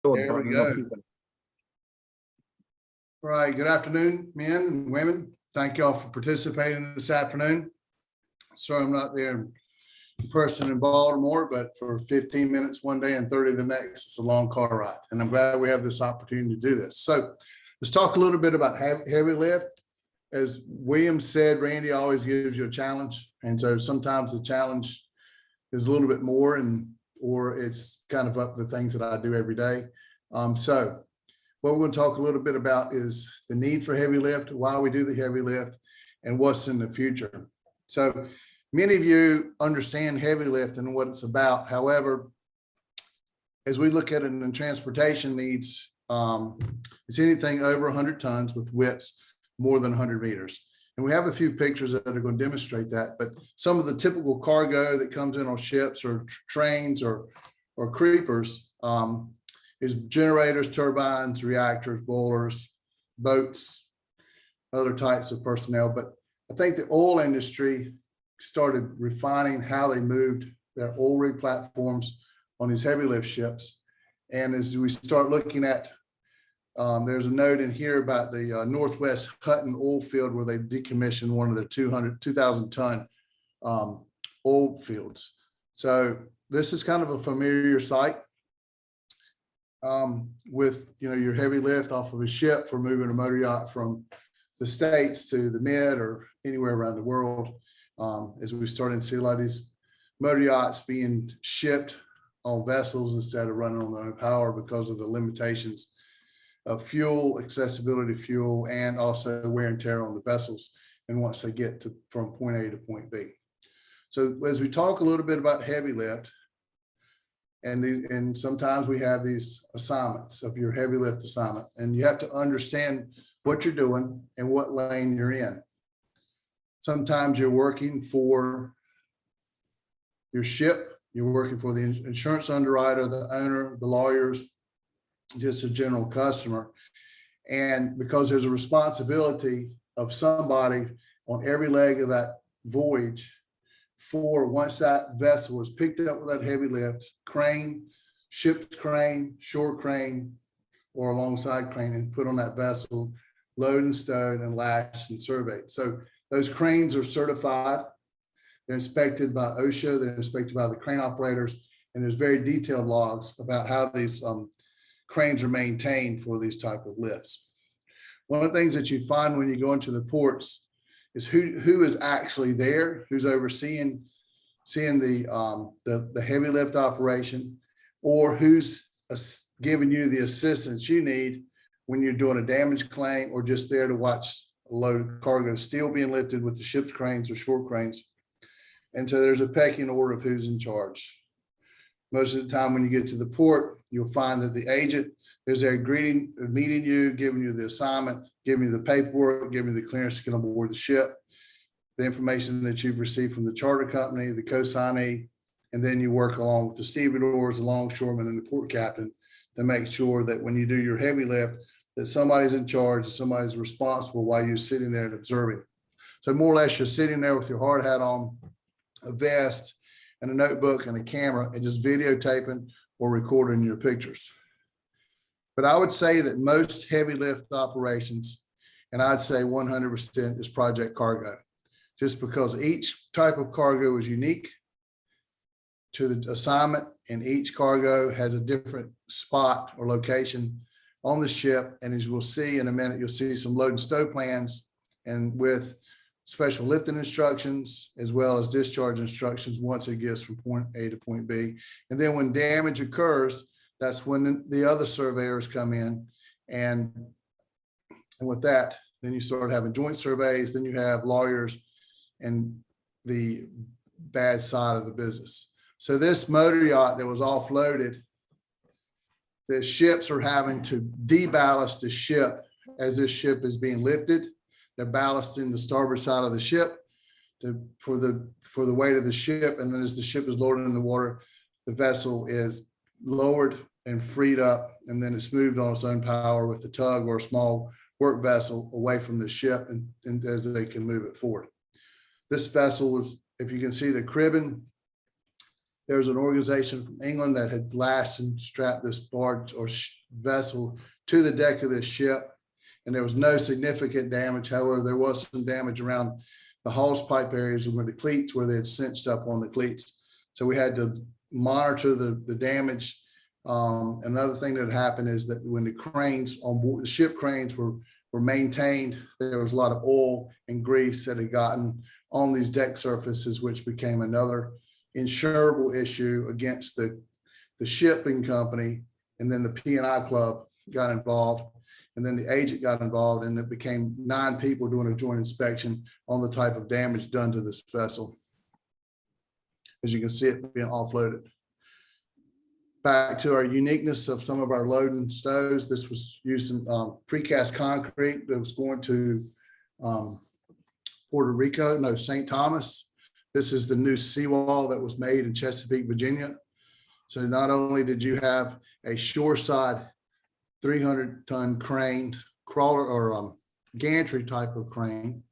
There we go. All right, good afternoon, men and women. Thank y'all for participating this afternoon. Sorry I'm not there in person in Baltimore, but for 15 minutes one day and 30 the next, it's a long car ride. And I'm glad we have this opportunity to do this. So let's talk a little bit about heavy lift. As William said, Randy always gives you a challenge. And so sometimes the challenge is a little bit more or it's kind of up to the things that I do every day. So what we're going to talk a little bit about is the need for heavy lift, why we do the heavy lift, and what's in the future. So many of you understand heavy lift and what it's about. However, as we look at it in transportation needs, it's anything over 100 tons with widths more than 100 meters. And we have a few pictures that are going to demonstrate that, but some of the typical cargo that comes in on ships or trains or creepers is generators, turbines, reactors, boilers, boats, other types of personnel. But I think the oil industry started refining how they moved their oil rig platforms on these heavy lift ships. And as we start looking at, there's a note in here about the Northwest Hutton oil field where they decommissioned one of their 2,000 ton oil fields. So this is kind of a familiar sight with, your heavy lift off of a ship for moving a motor yacht from the States to the Mid or anywhere around the world. As we started to see a lot of these motor yachts being shipped on vessels instead of running on their own power because of the limitations of fuel, accessibility to fuel, and also wear and tear on the vessels. And once they get from point A to point B. So as we talk a little bit about heavy lift, and sometimes we have these assignments of your heavy lift assignment, and you have to understand what you're doing and what lane you're in. Sometimes you're working for your ship, you're working for the insurance underwriter, the owner, the lawyers, just a general customer. And because there's a responsibility of somebody on every leg of that voyage for once that vessel is picked up with that heavy lift, crane, ship's crane, shore crane, or alongside crane and put on that vessel, load and stowed and lashed and surveyed. So those cranes are certified. They're inspected by OSHA, they're inspected by the crane operators, and there's very detailed logs about how these cranes are maintained for these type of lifts. One of the things that you find when you go into the ports is who is actually there, who's overseeing the heavy lift operation, or who's giving you the assistance you need when you're doing a damage claim or just there to watch a load of cargo steel being lifted with the ship's cranes or shore cranes. And so there's a pecking order of who's in charge. Most of the time when you get to the port, you'll find that the agent is there meeting you, giving you the assignment, giving you the paperwork, giving you the clearance to get on board the ship, the information that you've received from the charter company, the co-signee, and then you work along with the stevedores, the longshoremen, and the port captain to make sure that when you do your heavy lift, that somebody's in charge and somebody's responsible while you're sitting there and observing. So more or less, you're sitting there with your hard hat on, a vest, and a notebook and a camera, and just videotaping or recording your pictures. But I would say that most heavy lift operations, and I'd say 100% is project cargo, just because each type of cargo is unique to the assignment, and each cargo has a different spot or location on the ship. And as we'll see in a minute, you'll see some load and stow plans and with special lifting instructions, as well as discharge instructions once it gets from point A to point B. And then when damage occurs, that's when the other surveyors come in. And with that, then you start having joint surveys, then you have lawyers and the bad side of the business. So this motor yacht that was offloaded, the ships are having to deballast the ship as this ship is being lifted. They're ballasting the starboard side of the ship for the weight of the ship. And then as the ship is lowered in the water, the vessel is lowered and freed up, and then it's moved on its own power with the tug or a small work vessel away from the ship and as they can move it forward. This vessel was, if you can see the cribbing, There was an organization from England that had lashed and strapped this barge or vessel to the deck of this ship, and there was no significant damage. However, there was some damage around the hose pipe areas where the cleats, where they had cinched up on the cleats. So we had to monitor the damage. Another thing that happened is that when the cranes on board, the ship cranes were maintained, there was a lot of oil and grease that had gotten on these deck surfaces, which became another insurable issue against the shipping company. And then the P&I club got involved, and then the agent got involved, and it became 9 people doing a joint inspection on the type of damage done to this vessel. As you can see it being offloaded. Back to our uniqueness of some of our loading stows. This was using precast concrete that was going to Puerto Rico, no, St. Thomas. This is the new seawall that was made in Chesapeake, Virginia. So not only did you have a shoreside 300-ton crane, crawler or gantry type of crane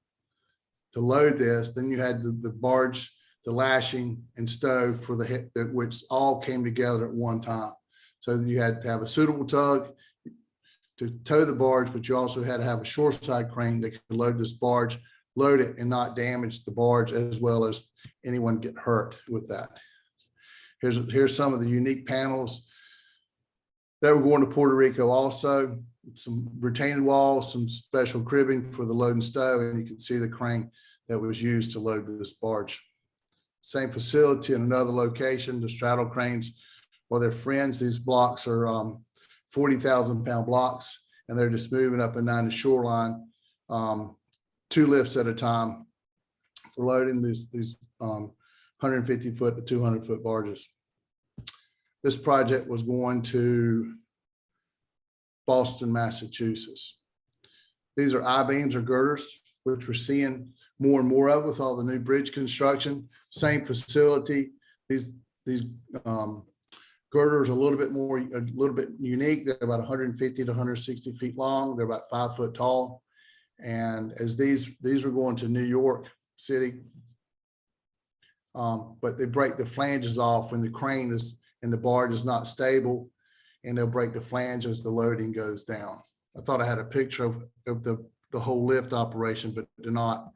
to load this, then you had the barge, the lashing and stow for the hip, which all came together at one time. So you had to have a suitable tug to tow the barge, but you also had to have a shoreside crane that could load this barge, load it and not damage the barge, as well as anyone get hurt with that. Here's some of the unique panels that were going to Puerto Rico also. Some retaining walls, some special cribbing for the load and stow, and you can see the crane that was used to load this barge. Same facility in another location, the straddle cranes, well, they're friends. These blocks are 40,000-pound blocks, and they're just moving up and down the shoreline, 2 lifts at a time for loading these 150-foot to 200-foot barges. This project was going to Boston, Massachusetts. These are I-beams or girders, which we're seeing more and more of with all the new bridge construction. Same facility. These girders are a little bit unique. They're about 150 to 160 feet long. They're about 5 foot tall. And as these were going to New York City, but they break the flanges off when the crane is and the barge is not stable, and they'll break the flange as the loading goes down. I thought I had a picture of the whole lift operation, but they're not.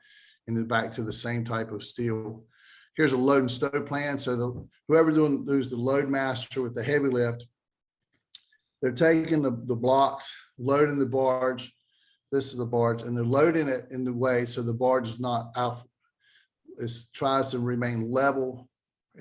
And back to the same type of steel. Here's a load and stow plan. So whoever does the load master with the heavy lift, they're taking the blocks, loading the barge. This is the barge, and they're loading it in the way so the barge is not out. It tries to remain level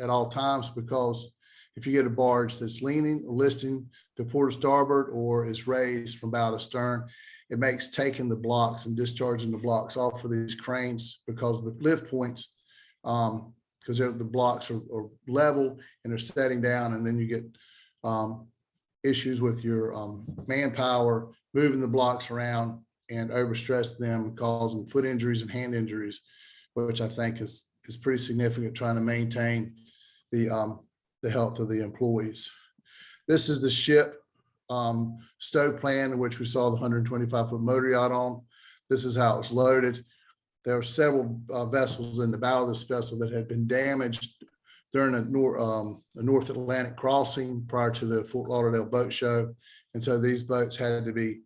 at all times, because if you get a barge that's leaning or listing to port or starboard, or is raised from bow to stern, it makes taking the blocks and discharging the blocks off of these cranes, because of the lift points, because the blocks are level and they're setting down, and then you get issues with your manpower, moving the blocks around and overstress them, causing foot injuries and hand injuries, which I think is pretty significant, trying to maintain the health of the employees. This is the ship stow plan, in which we saw the 125-foot motor yacht on. This is how it's loaded. There are several vessels in the bow of this vessel that had been damaged during a North Atlantic crossing prior to the Fort Lauderdale boat show. And so these boats had to be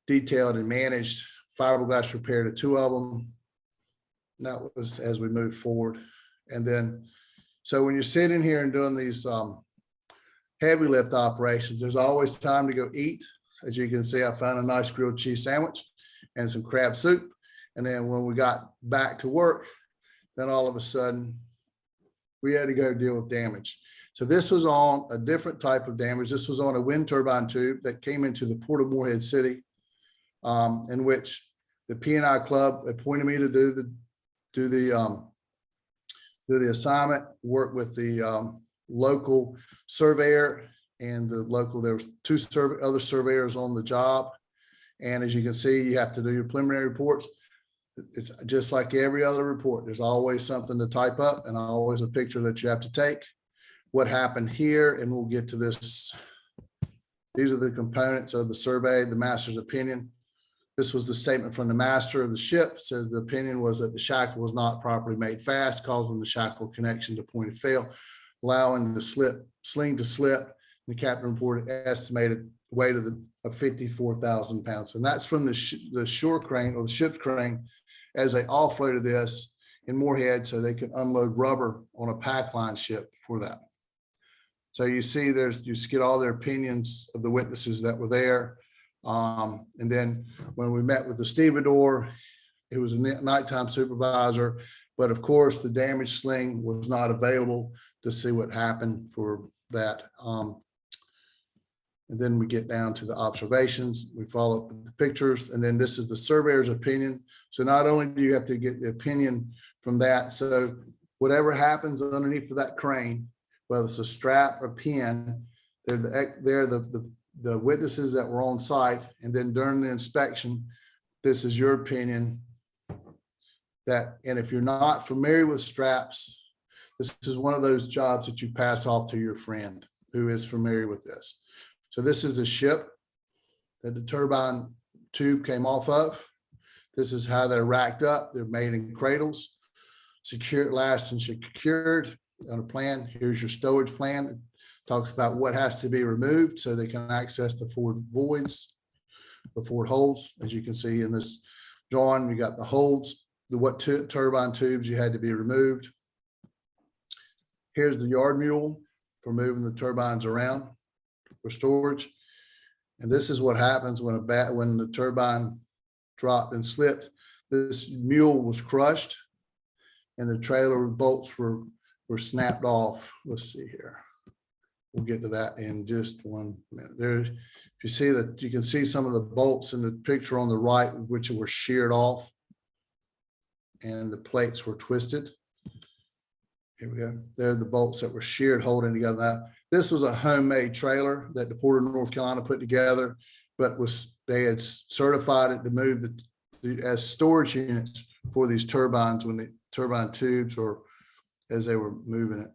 detailed and managed. Fiberglass repair to 2 of them. And that was as we move forward. And then, so when you're sitting here and doing these heavy lift operations, there's always time to go eat. As you can see, I found a nice grilled cheese sandwich and some crab soup. And then when we got back to work, then all of a sudden we had to go deal with damage. So this was on a different type of damage. This was on a wind turbine tube that came into the Port of Morehead City, in which the P&I club appointed me to do the assignment, work with the local surveyor and there was 2 other surveyors on the job. And as you can see, you have to do your preliminary reports. It's just like every other report. There's always something to type up and always a picture that you have to take. What happened here, and we'll get to this. These are the components of the survey, the master's opinion. This was the statement from the master of the ship. It says the opinion was that the shackle was not properly made fast, causing the shackle connection to point of fail. allowing the sling to slip. The captain reported estimated weight of 54,000 pounds. And that's from the shore crane or the ship's crane as they offloaded this in Moorhead so they could unload rubber on a pack line ship for that. So you see you just get all their opinions of the witnesses that were there. And then when we met with the stevedore, it was a nighttime supervisor, but of course the damaged sling was not available to see what happened for that. And then we get down to the observations. We follow up with the pictures, and then this is the surveyor's opinion. So not only do you have to get the opinion from that, so whatever happens underneath of that crane, whether it's a strap or pin, they're the witnesses that were on site. And then during the inspection, this is your opinion that, and if you're not familiar with straps, this is one of those jobs that you pass off to your friend who is familiar with this. So this is the ship that the turbine tube came off of. This is how they're racked up. They're made in cradles, secured, last and secured on a plan. Here's your stowage plan. It talks about what has to be removed so they can access the forward voids, the forward holes. As you can see in this drawing, you got the holes, what turbine tubes you had to be removed. Here's the yard mule for moving the turbines around for storage. And this is what happens when the turbine dropped and slipped. This mule was crushed and the trailer bolts were snapped off. Let's see here. We'll get to that in just 1 minute. There, if you see that, you can see some of the bolts in the picture on the right, which were sheared off and the plates were twisted. Here we go. There are the bolts that were sheared holding together. Now, this was a homemade trailer that the Port of North Carolina put together, but they had certified it to move as storage units for these turbines when the turbine tubes or as they were moving it.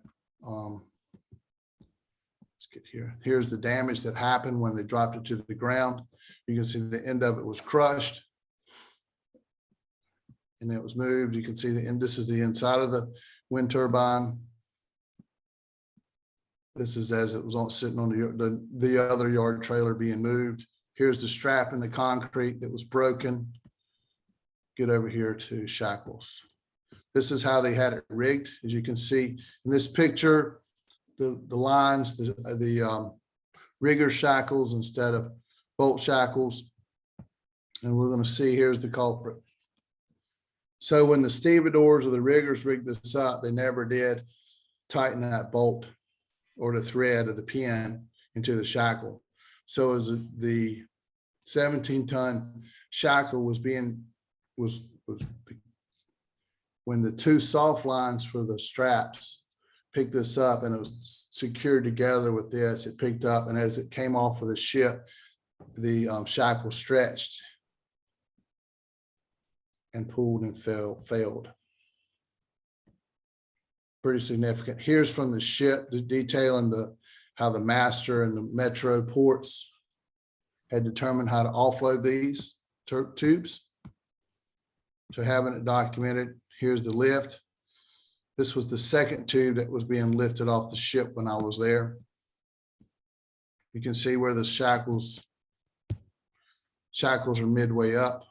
Let's get here. Here's the damage that happened when they dropped it to the ground. You can see the end of it was crushed and it was moved. You can see the end. This is the inside of the wind turbine. This is as it was sitting on the other yard trailer being moved. Here's the strap in the concrete that was broken. Get over here to shackles. This is how they had it rigged. As you can see in this picture, the lines, the rigger shackles instead of bolt shackles. And we're going to see here's the culprit. So when the stevedores or the riggers rigged this up, they never did tighten that bolt or the thread of the pin into the shackle. So as the 17-ton shackle was when the two soft lines for the straps picked this up and it was secured together with this, it picked up, and as it came off of the ship, the shackle stretched and pulled and failed. Pretty significant. Here's from the ship, the detailing how the master and the metro ports had determined how to offload these tubes. So having it documented, here's the lift. This was the second tube that was being lifted off the ship when I was there. You can see where the shackles are midway up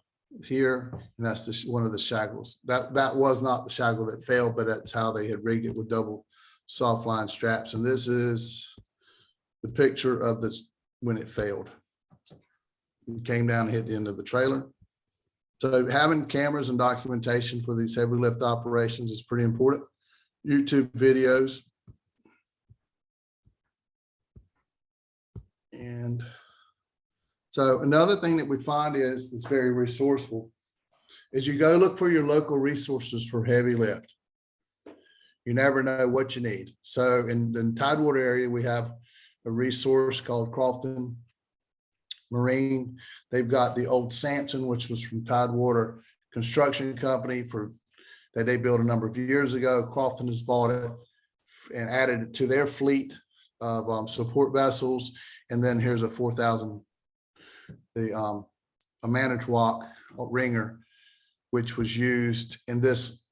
here, and that's one of the shackles. That was not the shackle that failed, but that's how they had rigged it with double soft line straps. And this is the picture of this when it failed. It came down and hit the end of the trailer. So having cameras and documentation for these heavy lift operations is pretty important. YouTube videos. And so another thing that we find is it's very resourceful is you go look for your local resources for heavy lift. You never know what you need. So in the Tidewater area, we have a resource called Crofton Marine. They've got the old Samson, which was from Tidewater Construction Company that they built a number of years ago. Crofton has bought it and added it to their fleet of support vessels. And then here's a 4,000, a Manitowoc ringer, which was used in this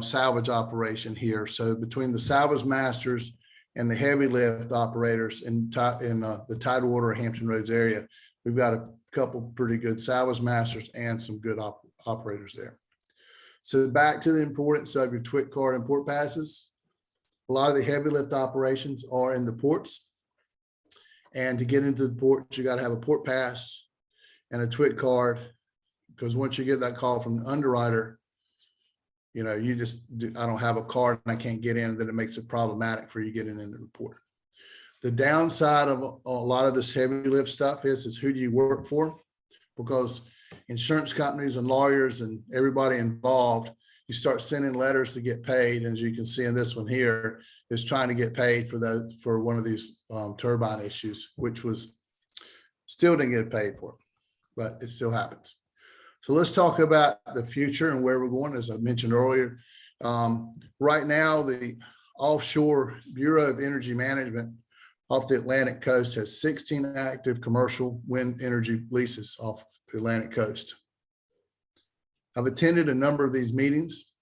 salvage operation here. So between the salvage masters and the heavy lift operators in the Tidewater, Hampton Roads area. We've got a couple pretty good salvage masters and some good operators there. So back to the importance of your TWIC card and port passes. A lot of the heavy lift operations are in the ports. And to get into the ports, you got to have a port pass and a TWIC card, because once you get that call from the underwriter, you know, I don't have a card and I can't get in, then it makes it problematic for you getting in the report. The downside of a lot of this heavy lift stuff is who do you work for? Because insurance companies and lawyers and everybody involved, you start sending letters to get paid. And as you can see in this one here, is trying to get paid for one of these turbine issues, which was still didn't get paid for, but it still happens. So let's talk about the future and where we're going. As I mentioned earlier, right now, the Offshore Bureau of Energy Management off the Atlantic coast has 16 active commercial wind energy leases off the Atlantic coast. I've attended a number of these meetings.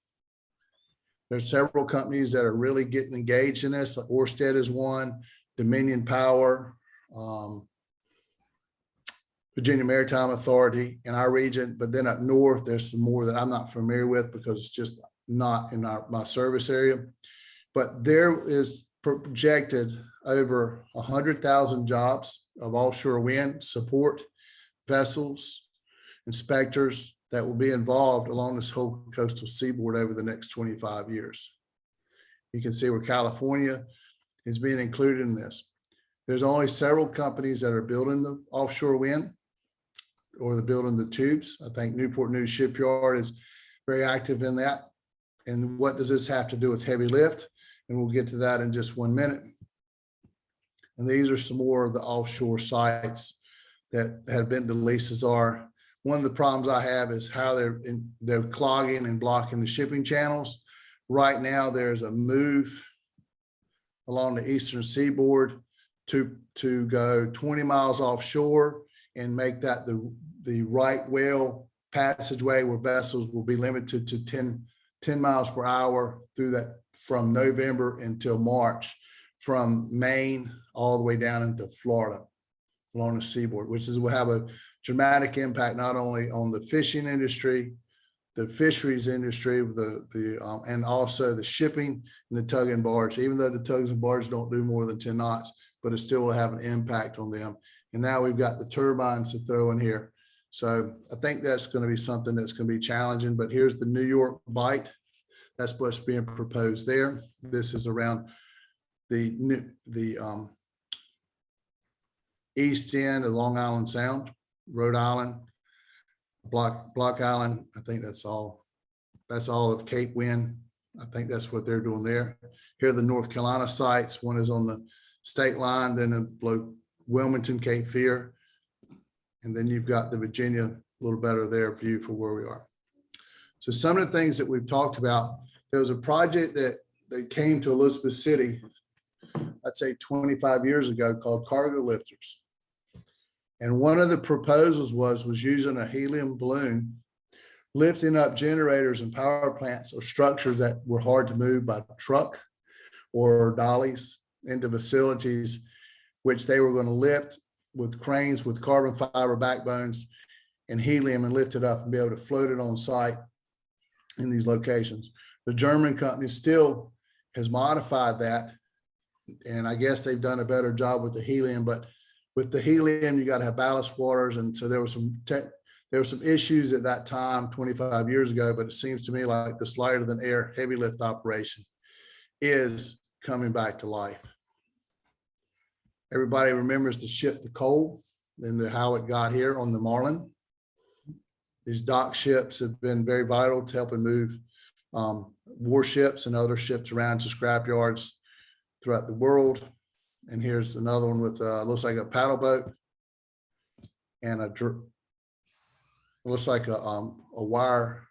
There's several companies that are really getting engaged in this. Like Ørsted is one, Dominion Power, Virginia Maritime Authority in our region, but then up north, there's some more that I'm not familiar with because it's just not in my service area. But there is projected over 100,000 jobs of offshore wind support vessels, inspectors that will be involved along this whole coastal seaboard over the next 25 years. You can see where California is being included in this. There's only several companies that are building the offshore wind or they're building the tubes. I think Newport News Shipyard is very active in that. And what does this have to do with heavy lift? And we'll get to that in just 1 minute. And these are some more of the offshore sites that have been to leases. Are one of the problems I have is how they're clogging and blocking the shipping channels. Right now, there's a move along the eastern seaboard to go 20 miles offshore and make that the right whale passageway where vessels will be limited to 10 miles per hour through that from November until March, from Maine all the way down into Florida along the seaboard, which will have a dramatic impact not only on the fishing industry, the fisheries industry, and also the shipping and the tug and barge. Even though the tugs and barges don't do more than 10 knots, but it still will have an impact on them. And now we've got the turbines to throw in here. So I think that's going to be something that's going to be challenging. But here's the New York Bight. That's what's being proposed there. This is around the east end of Long Island Sound, Rhode Island, Block Island. I think that's all of Cape Wind. I think that's what they're doing there. Here are the North Carolina sites. One is on the state line, then below Wilmington, Cape Fear. And then you've got the Virginia, a little better there view for where we are. So some of the things that we've talked about, there was a project that came to Elizabeth City, I'd say 25 years ago, called cargo lifters. And one of the proposals was using a helium balloon, lifting up generators and power plants or structures that were hard to move by truck or dollies into facilities, which they were going to lift with cranes with carbon fiber backbones and helium and lift it up and be able to float it on site in these locations. The German company still has modified that, and I guess they've done a better job with the helium, but with the helium, you got to have ballast waters. And so there were some issues at that time 25 years ago, but it seems to me like this lighter than air heavy lift operation is coming back to life. Everybody remembers the ship, the Cole, and how it got here on the Marlin. These dock ships have been very vital to helping move warships and other ships around to scrap yards throughout the world. And here's another one with looks like a paddle boat and looks like a wire,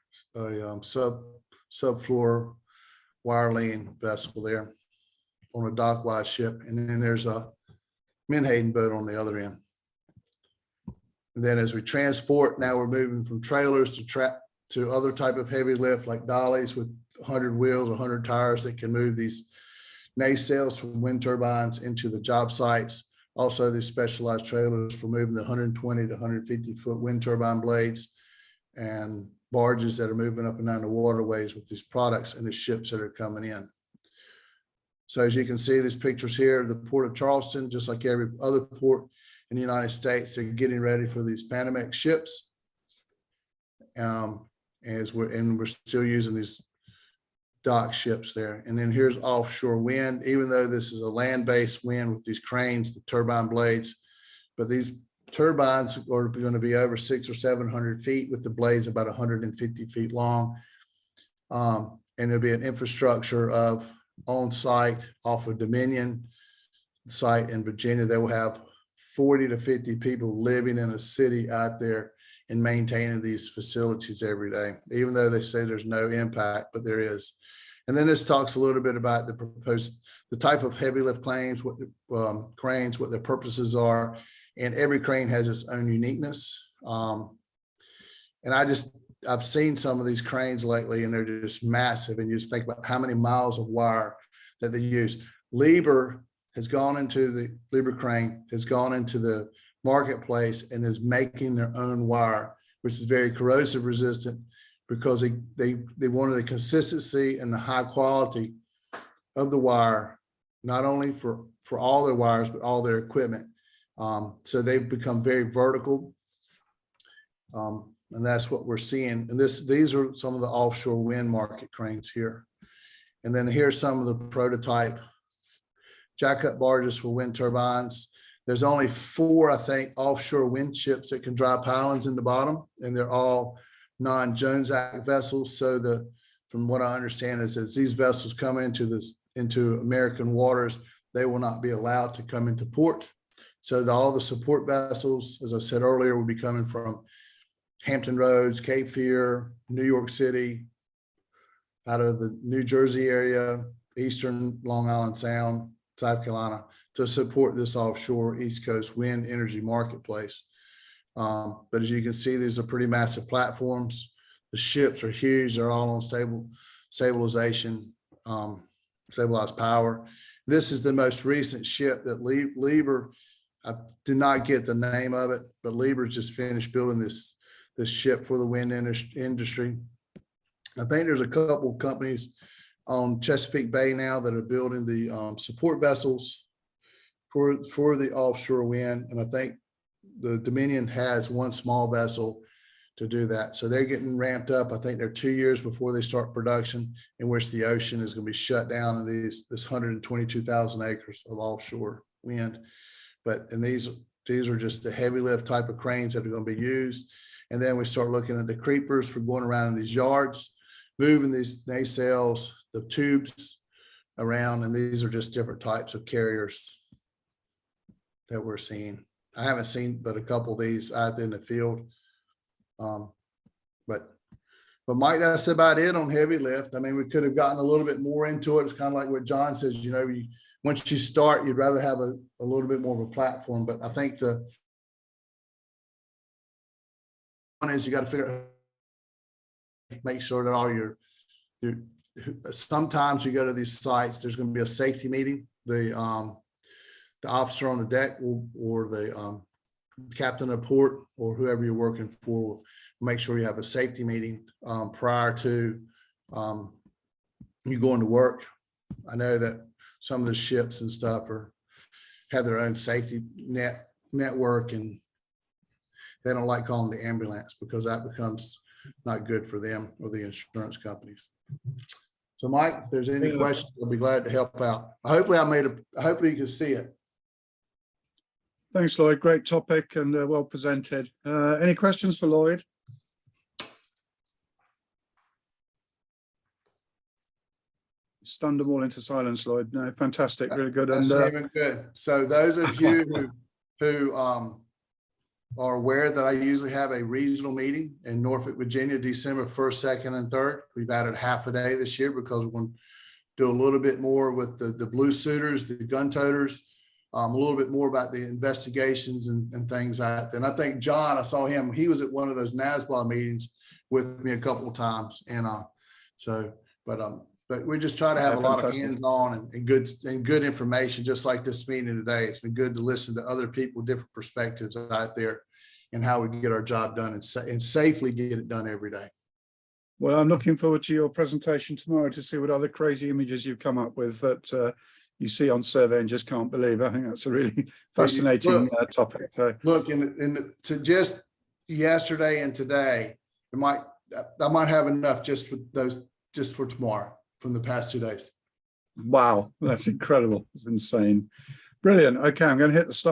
subfloor wire laying vessel there on a dockwise ship. And then there's a Menhaden boat on the other end. And then as we transport, now we're moving from trailers to other type of heavy lift like dollies with 100 wheels, 100 tires that can move these nacelles for wind turbines into the job sites. Also, these specialized trailers for moving the 120 to 150 foot wind turbine blades and barges that are moving up and down the waterways with these products and the ships that are coming in. So as you can see, these pictures here, the Port of Charleston, just like every other port in the United States, they're getting ready for these Panamax ships. We're still using these dock ships there. And then here's offshore wind, even though this is a land-based wind with these cranes, the turbine blades, but these turbines are going to be over 600 or 700 feet with the blades about 150 feet long. And there'll be an infrastructure of on site off of Dominion site in Virginia. They will have 40 to 50 people living in a city out there and maintaining these facilities every day, even though they say there's no impact, but there is. And then this talks a little bit about the type of heavy lift cranes, cranes, what their purposes are. And every crane has its own uniqueness. And I've seen some of these cranes lately, and they're just massive. And you just think about how many miles of wire that they use. Liebherr crane has gone into the marketplace and is making their own wire, which is very corrosive resistant, because they wanted the consistency and the high quality of the wire, not only for all their wires, but all their equipment. So they've become very vertical. And that's what we're seeing. And these are some of the offshore wind market cranes here. And then here's some of the prototype jack-up barges for wind turbines. There's only 4, I think, offshore wind ships that can drive pylons in the bottom, and they're all non-Jones Act vessels. So from what I understand is as these vessels come into American waters, they will not be allowed to come into port. So all the support vessels, as I said earlier, will be coming from Hampton Roads, Cape Fear, New York City, out of the New Jersey area, Eastern Long Island Sound, South Carolina, to support this offshore East Coast wind energy marketplace. But as you can see, these are pretty massive platforms. The ships are huge. They're all on stabilization, stabilized power. This is the most recent ship that Liebherr, I did not get the name of it, but Liebherr just finished building this ship for the wind industry. I think there's a couple companies on Chesapeake Bay now that are building the support vessels for the offshore wind. And I think the Dominion has one small vessel to do that. So they're getting ramped up. I think they're 2 years before they start production, in which the ocean is going to be shut down in this 122,000 acres of offshore wind. And these are just the heavy lift type of cranes that are going to be used. And then we start looking at the creepers for going around in these yards, moving these nacelles, the tubes around. And these are just different types of carriers that we're seeing. I haven't seen but a couple of these out there in the field. But Mike, that's about it on heavy lift. I mean, we could have gotten a little bit more into it. It's kind of like what John says, once you start, you'd rather have a little bit more of a platform. But I think the one is you got to figure out, make sure that all your sometimes you go to these sites, there's going to be a safety meeting. The officer on the deck or the captain of port or whoever you're working for will make sure you have a safety meeting prior to you going to work. I know that some of the ships and stuff have their own safety network, and they don't like calling the ambulance because that becomes not good for them or the insurance companies. So Mike, if there's any questions, I'll be glad to help out. Hopefully you can see it. Thanks, Lloyd. Great topic and well presented. Any questions for Lloyd? Stunned them all into silence, Lloyd. No, fantastic, really good. That's even good. So those of you who are aware that I usually have a regional meeting in Norfolk, Virginia, December 1st, 2nd, and 3rd. We've added half a day this year because we're going to do a little bit more with the blue suiters, the gun toters, a little bit more about the investigations and things like that. And I think John, I saw him, he was at one of those NASBLA meetings with me a couple of times. And But we just try to have Yeah, a lot of fantastic. hands-on and good information, just like this meeting today. It's been good to listen to other people, different perspectives out there, and how we get our job done and safely get it done every day. Well, I'm looking forward to your presentation tomorrow to see what other crazy images you've come up with that you see on survey and just can't believe. I think that's a really fascinating topic. Look, to just yesterday and today, I might have enough just for tomorrow from the past 2 days. Wow, that's incredible. It's insane. Brilliant. Okay, I'm going to hit the stop